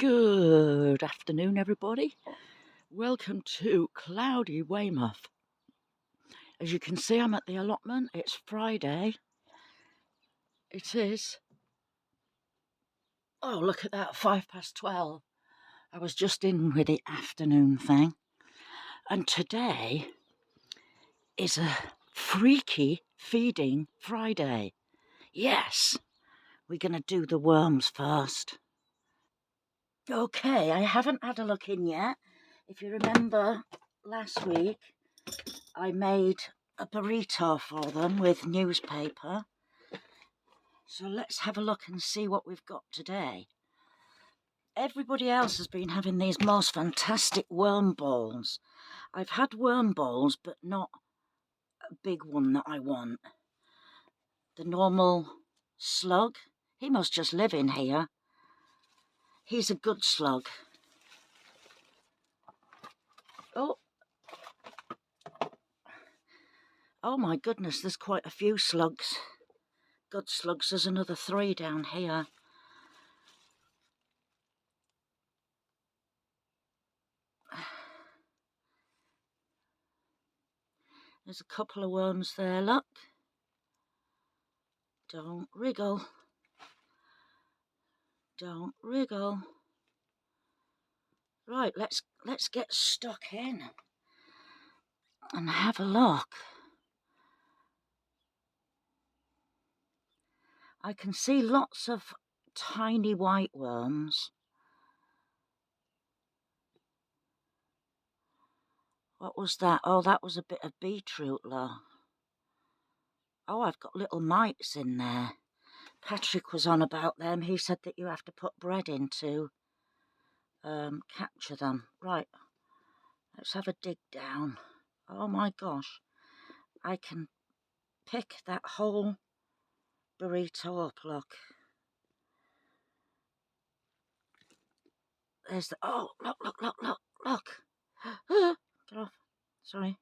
Good afternoon, everybody. Welcome to cloudy Weymouth. As you can see, I'm at the allotment. It's Friday. It is. Oh, look at that, 12:05. I was just in with the afternoon thing. And today is a freaky feeding Friday. Yes, we're going to do the worms first. Okay, I haven't had a look in yet. If you remember last week, I made a burrito for them with newspaper. So let's have a look and see what we've got today. Everybody else has been having these most fantastic worm balls. I've had worm balls, but not a big one that I want. The normal slug. He must just live in here. He's a good slug. Oh my goodness, there's quite a few slugs. Good slugs. There's another 3 down here. There's a couple of worms there, look. Don't wriggle. Don't wriggle. Right, let's get stuck in and have a look. I can see lots of tiny white worms. What was that? Oh, that was a bit of beetroot, look. Oh, I've got little mites in there. Patrick was on about them. He said that you have to put bread in to capture them. Right, let's have a dig down. Oh my gosh, I can pick that whole burrito up, look. There's the, oh, look. Get off, sorry.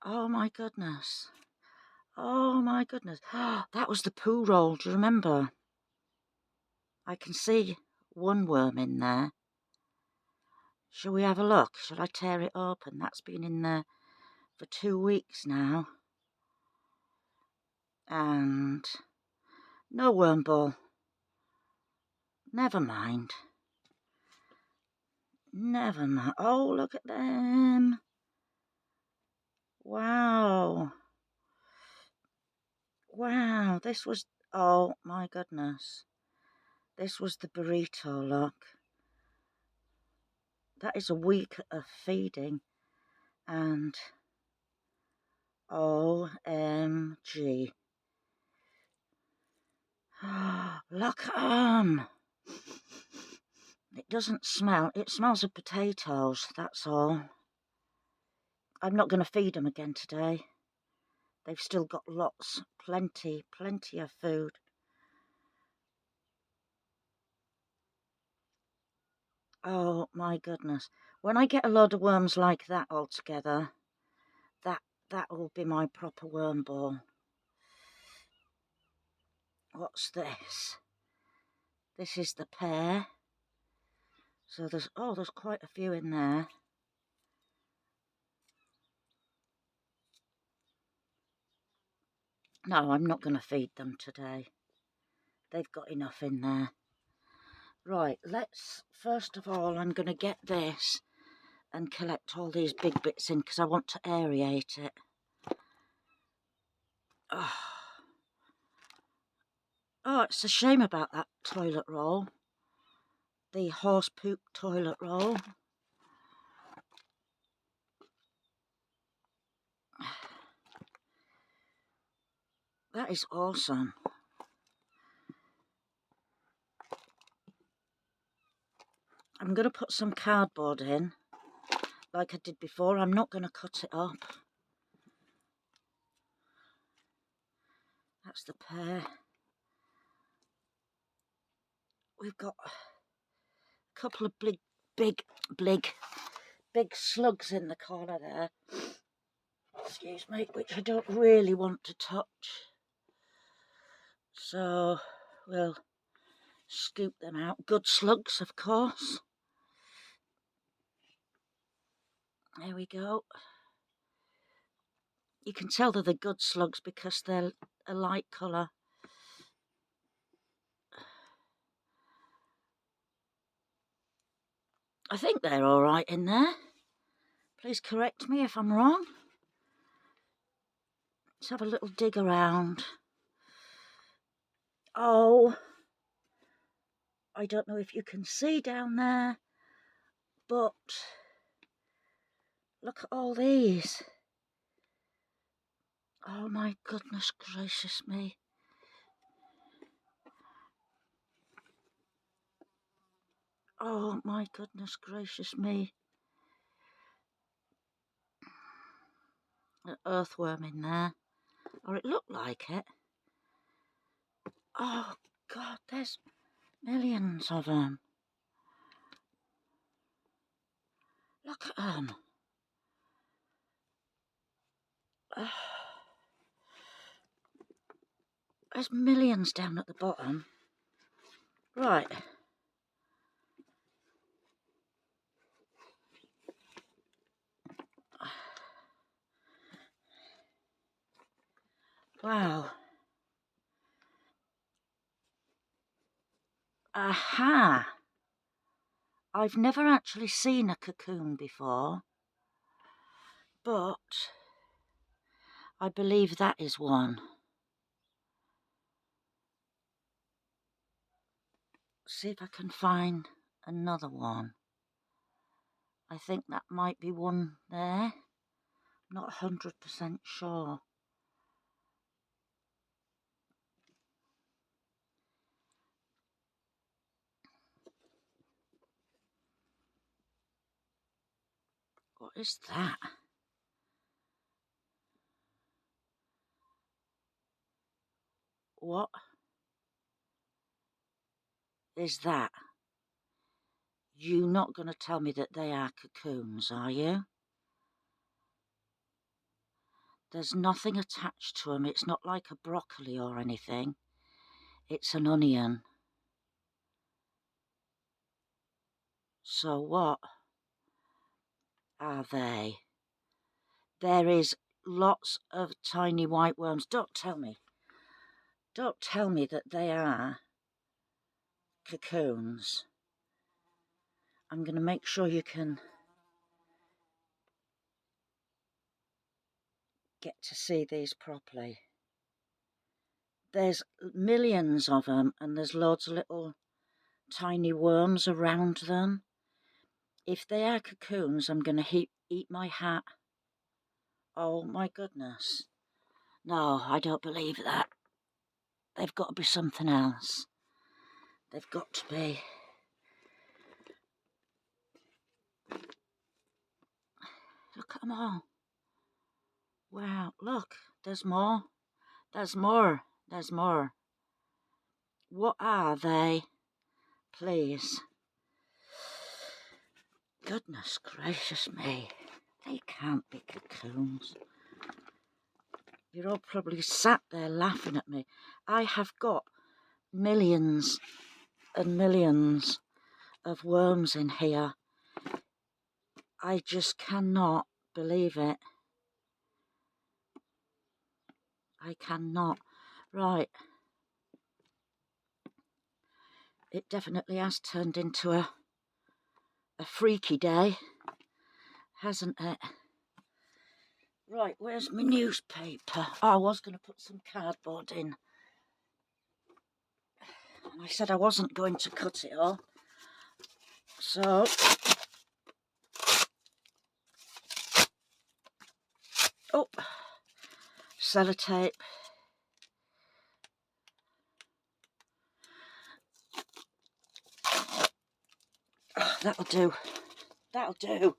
Oh my goodness. Oh my goodness. That was the poo roll, do you remember? I can see one worm in there. Shall we have a look? Shall I tear it open? That's been in there for 2 weeks now. And no worm ball. Never mind. Never mind. Oh, look at them. Wow. Wow, this was, oh my goodness. This was the burrito, look. That is a week of feeding. And OMG. Look at 'em. It doesn't smell, it smells of potatoes, that's all. I'm not going to feed them again today. They've still got lots, plenty of food. Oh my goodness. When I get a load of worms like that all together, that will be my proper worm ball. What's this? This is the pear. So there's quite a few in there. No, I'm not going to feed them today. They've got enough in there. Right, first of all, I'm going to get this and collect all these big bits in because I want to aerate it. Oh, it's a shame about that toilet roll. The horse poop toilet roll. That is awesome. I'm going to put some cardboard in, like I did before. I'm not going to cut it up. That's the pear. We've got a couple of big slugs in the corner there. Excuse me, which I don't really want to touch. So we'll Scoop them out. Good slugs, of course. There we go. You can tell they're the good slugs because they're a light colour. I think they're all right in there. Please correct me if I'm wrong. Let's have a little dig around. Oh, I don't know if you can see down there, but look at all these. Oh my goodness gracious me. Oh my goodness gracious me. An earthworm in there, or it looked like it. Oh God, there's millions of them. Look at them. There's millions down at the bottom. Right. Wow. Aha. I've never actually seen a cocoon before, but I believe that is one. See if I can find another one. I think that might be one there. Not 100% sure. What is that? What is that? You're not going to tell me that they are cocoons, are you? There's nothing attached to them. It's not like a broccoli or anything. It's an onion. So what are they? There is lots of tiny white worms. Don't tell me that they are cocoons. I'm going to make sure you can get to see these properly. There's millions of them, and there's loads of little tiny worms around them. If they are cocoons, I'm going to eat my hat. Oh my goodness. No, I don't believe that. They've got to be something else. They've got to be. Look at them all. Wow, look, there's more. There's more. There's more. What are they? Please. Goodness gracious me. They can't be cocoons. You're all probably sat there laughing at me. I have got millions and millions of worms in here. I just cannot believe it. I cannot. Right. It definitely has turned into a freaky day, hasn't it? Right, where's my newspaper? Oh, I was going to put some cardboard in. And I said I wasn't going to cut it all. So, oh, sellotape. Oh, that'll do. That'll do.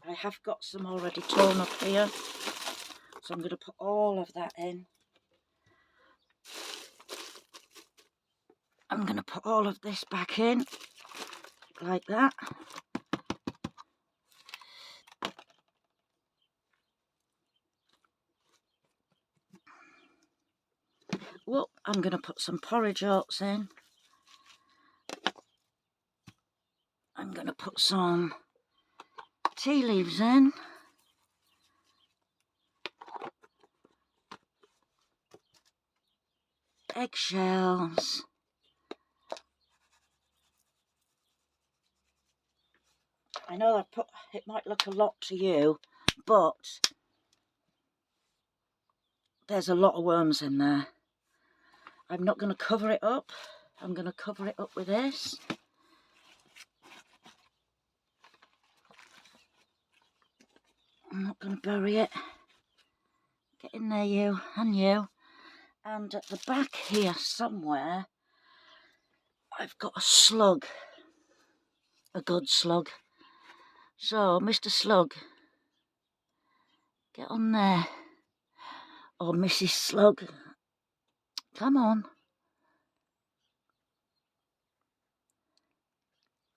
I have got some already torn up here. So I'm going to put all of that in. I'm going to put all of this back in. Like that. Well, I'm going to put some porridge oats in. I'm going to put some tea leaves in. Eggshells. I know it might look a lot to you, but there's a lot of worms in there. I'm not going to cover it up. I'm going to cover it up with this. I'm not going to bury it. Get in there, you and you. And at the back here somewhere, I've got a slug. A good slug. So, Mr. Slug, get on there. Or Mrs. Slug. Come on.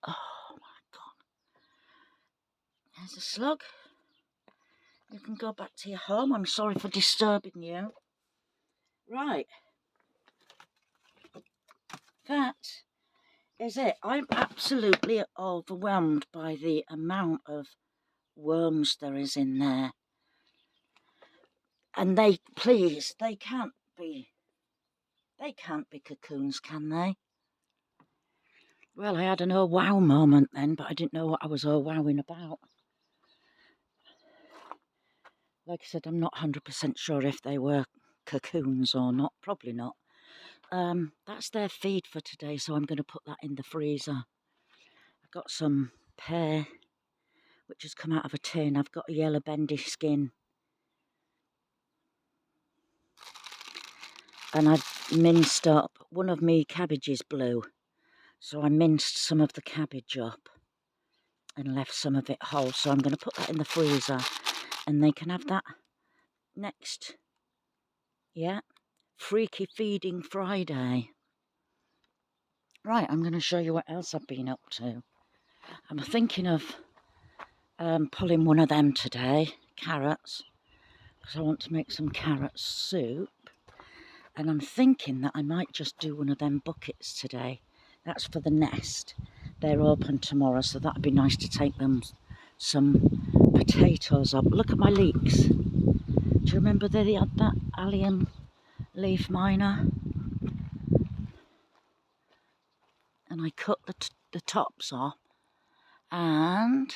Oh my God. There's a slug. You can go back to your home. I'm sorry for disturbing you. Right. That is it. I'm absolutely overwhelmed by the amount of worms there is in there. And they can't be cocoons, can they? Well, I had an oh wow moment then, but I didn't know what I was oh wowing about. Like I said, I'm not 100% sure if they were cocoons or not. Probably not. That's their feed for today, so I'm going to put that in the freezer. I've got some pear, which has come out of a tin. I've got a yellow bendy skin. And I've minced up, one of me cabbages blue. So I minced some of the cabbage up and left some of it whole. So I'm going to put that in the freezer and they can have that next, Freaky Feeding Friday. Right, I'm going to show you what else I've been up to. I'm thinking of pulling one of them today, carrots, because I want to make some carrot soup. And I'm thinking that I might just do one of them buckets today. That's for the nest. They're open tomorrow, so that'd be nice to take them some potatoes up. Look at my leeks. Do you remember they had that allium leaf miner? And I cut the tops off, and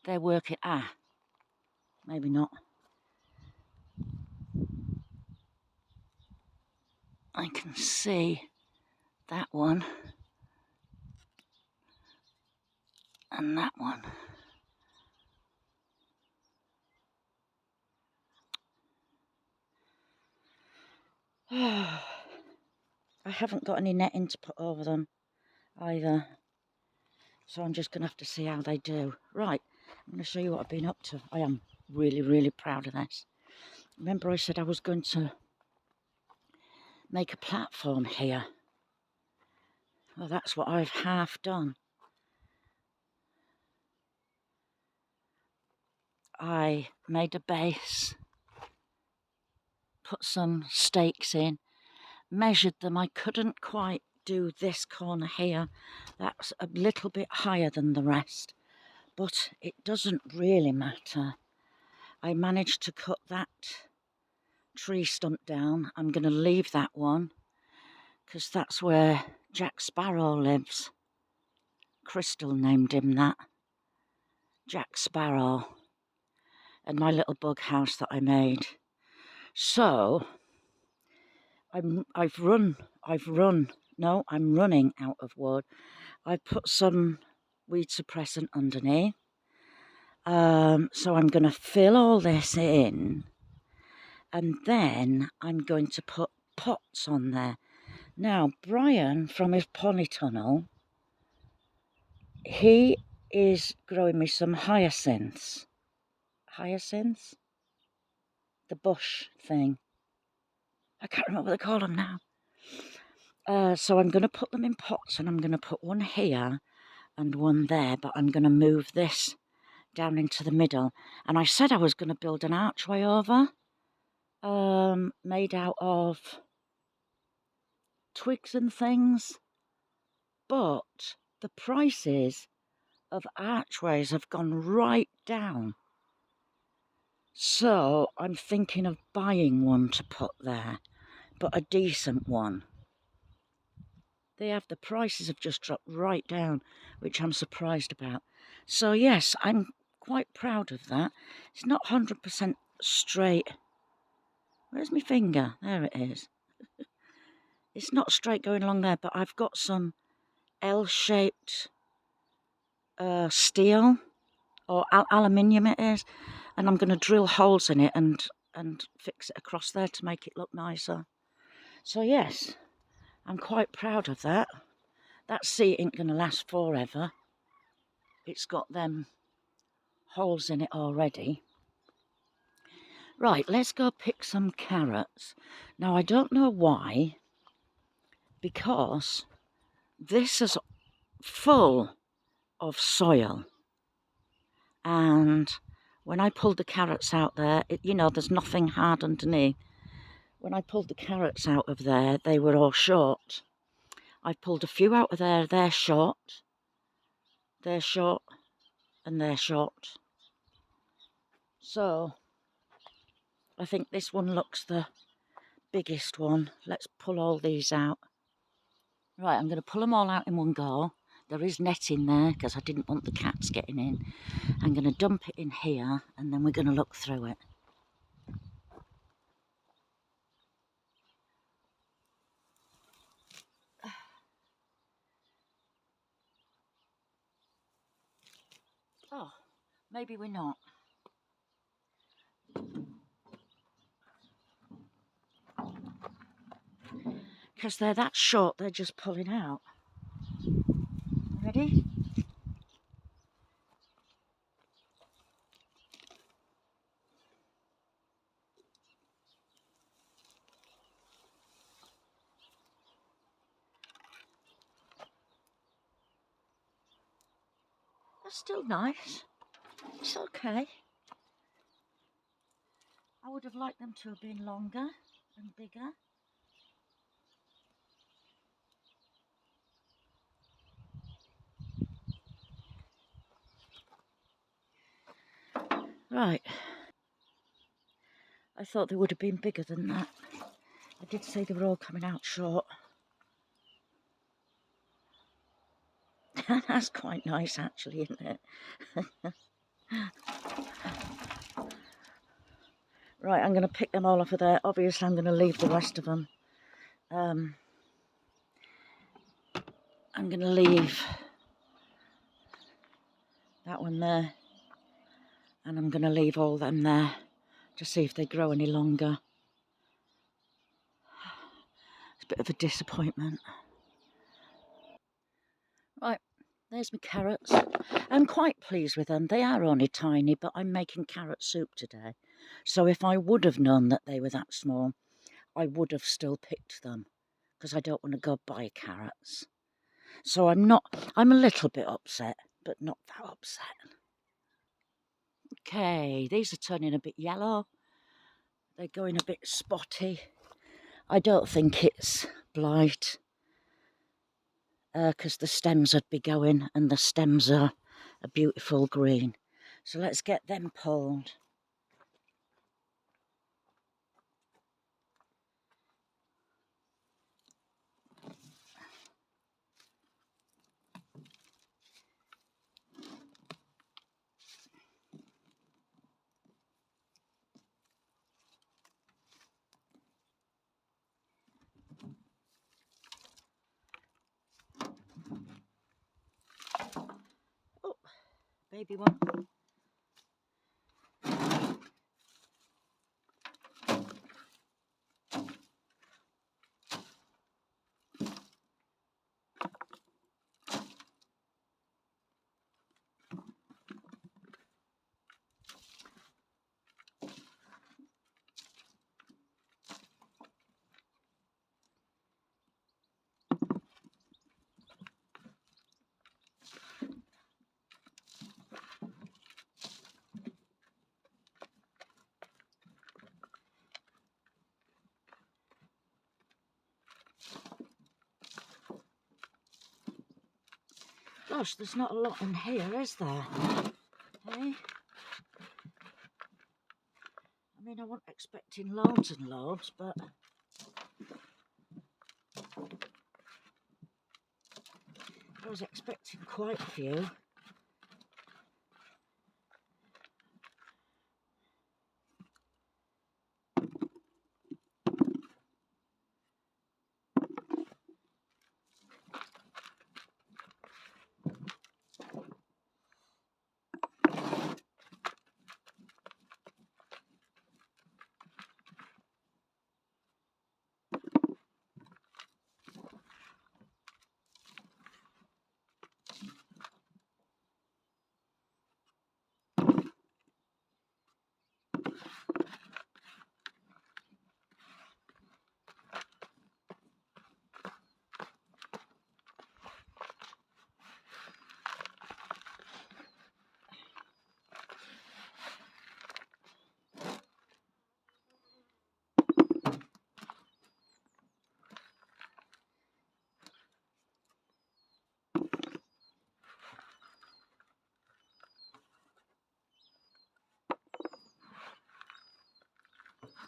they're working. Maybe not. I can see that one and that one. I haven't got any netting to put over them either, so I'm just going to have to see how they do. Right, I'm going to show you what I've been up to. I am really, really proud of this. Remember I said I was going to make a platform here? Well, that's what I've half done. I made a base, put some stakes in, measured them. I couldn't quite do this corner here. That's a little bit higher than the rest, but it doesn't really matter. I managed to cut that tree stump down. I'm going to leave that one because that's where Jack Sparrow lives. Crystal named him that, Jack Sparrow, and my little bug house that I made. So I'm running out of wood. I put some weed suppressant underneath. So I'm going to fill all this in, and then I'm going to put pots on there. Now, Brian from his polytunnel, he is growing me some hyacinths. Hyacinths? The bush thing. I can't remember what they call them now. So I'm going to put them in pots, and I'm going to put one here and one there, but I'm going to move this down into the middle. And I said I was going to build an archway over, made out of twigs and things, but the prices of archways have gone right down. So I'm thinking of buying one to put there, but a decent one. The prices have just dropped right down, which I'm surprised about. So yes, I'm quite proud of that. It's not 100% straight. Where's my finger? There it is. It's not straight going along there, but I've got some L-shaped steel, or aluminium it is, and I'm going to drill holes in it and fix it across there to make it look nicer. So yes, I'm quite proud of that. That seat ain't going to last forever. It's got them holes in it already. Right, let's go pick some carrots. Now, I don't know why, because this is full of soil. And when I pulled the carrots out there, you know, there's nothing hard underneath. When I pulled the carrots out of there, they were all short. I pulled a few out of there, they're short, and they're short. So, I think this one looks the biggest one. Let's pull all these out. Right, I'm going to pull them all out in one go. There is net in there because I didn't want the cats getting in. I'm going to dump it in here and then we're going to look through it. Oh, maybe we're not. Because they're that short, they're just pulling out. Ready? That's still nice. It's okay. I would have liked them to have been longer and bigger. Right. I thought they would have been bigger than that. I did say they were all coming out short. That's quite nice actually, isn't it? Right, I'm going to pick them all off of there. Obviously, I'm going to leave the rest of them. I'm going to leave that one there. And I'm going to leave all them there to see if they grow any longer. It's a bit of a disappointment. Right, there's my carrots. I'm quite pleased with them. They are only tiny, but I'm making carrot soup today. So if I would have known that they were that small, I would have still picked them because I don't want to go buy carrots. So I'm a little bit upset, but not that upset. Okay, these are turning a bit yellow. They're going a bit spotty. I don't think it's blight because the stems would be going and the stems are a beautiful green. So let's get them pulled. Oh, baby one. Gosh, there's not a lot in here, is there? Hey? I mean, I wasn't expecting loads and loads, but I was expecting quite a few.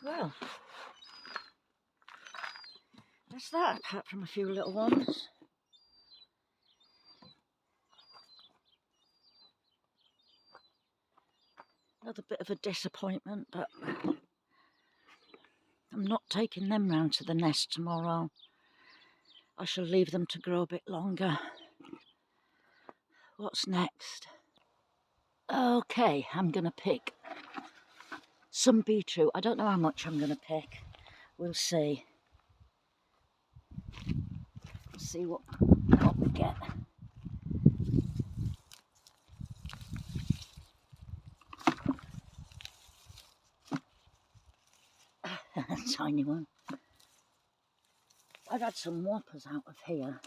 Well, that's that, apart from a few little ones. Another bit of a disappointment, but I'm not taking them round to the nest tomorrow. I shall leave them to grow a bit longer. What's next? Okay, I'm going to pick some beetroot. I don't know how much I'm going to pick. We'll see. See what we get. Tiny one. I've had some whoppers out of here.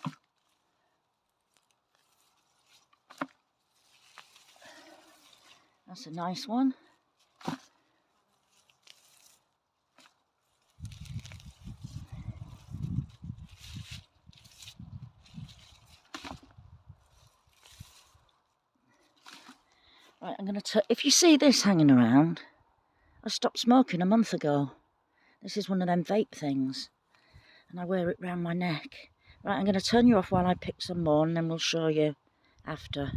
That's a nice one. Right, I'm going to... If you see this hanging around, I stopped smoking a month ago. This is one of them vape things. And I wear it round my neck. Right, I'm going to turn you off while I pick some more and then we'll show you after.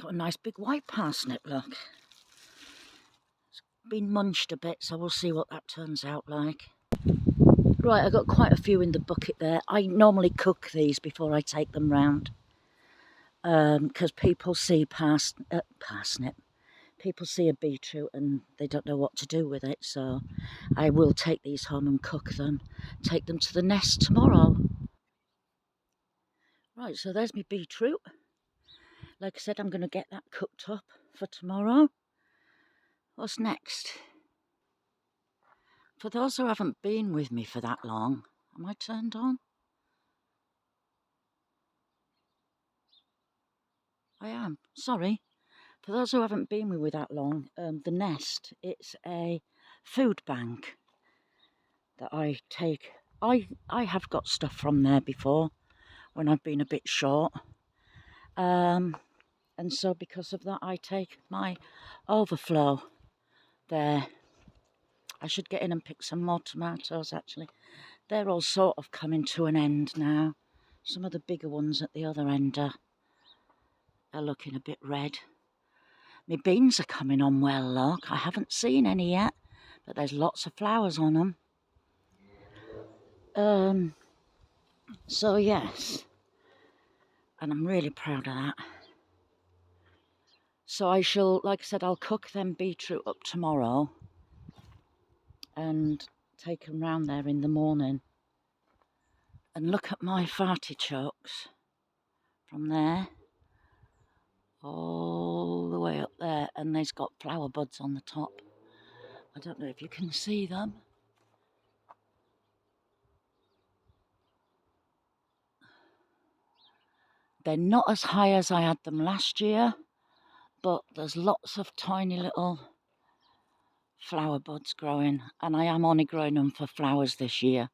Got a nice big white parsnip, look. It's been munched a bit, so we'll see what that turns out like. Right, I got quite a few in the bucket there. I normally cook these before I take them round. Because people see parsnip. People see a beetroot and they don't know what to do with it, so I will take these home and cook them. Take them to the nest tomorrow. Right, so there's my beetroot. Like I said, I'm going to get that cooked up for tomorrow. What's next? For those who haven't been with me for that long, am I turned on? I am, sorry. For those who haven't been with me that long, the nest, it's a food bank that I take. I have got stuff from there before when I've been a bit short. And so because of that, I take my overflow there. I should get in and pick some more tomatoes, actually. They're all sort of coming to an end now. Some of the bigger ones at the other end are looking a bit red. My beans are coming on well, look. I haven't seen any yet, but there's lots of flowers on them. So yes, and I'm really proud of that. So I shall, like I said, I'll cook them beetroot up tomorrow and take them round there in the morning. And look at my artichokes from there all the way up there, and they've got flower buds on the top. I don't know if you can see them. They're not as high as I had them last year, but there's lots of tiny little flower buds growing, and I am only growing them for flowers this year.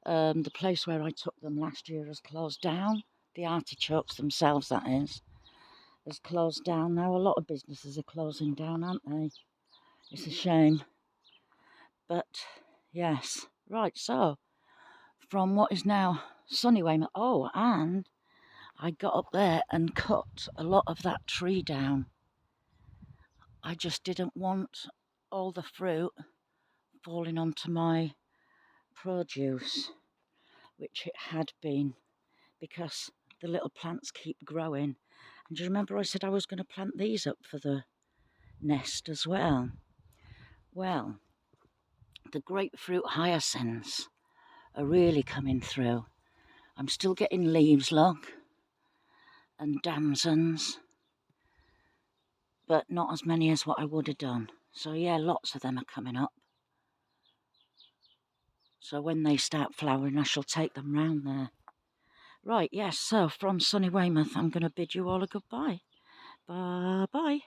The place where I took them last year has closed down, The artichokes themselves, that is closed down now. A lot of businesses are closing down, aren't they? It's a shame. But, yes. Right, so, from what is now sunny Weymouth. Oh, and I got up there and cut a lot of that tree down. I just didn't want all the fruit falling onto my produce, which it had been, because the little plants keep growing. And do you remember I said I was going to plant these up for the nest as well? Well, the grapefruit hyacinths are really coming through. I'm still getting leaves, look, and damsons, but not as many as what I would have done. So yeah, lots of them are coming up. So when they start flowering, I shall take them round there. Right, yes, so from sunny Weymouth, I'm going to bid you all a goodbye. Bye-bye.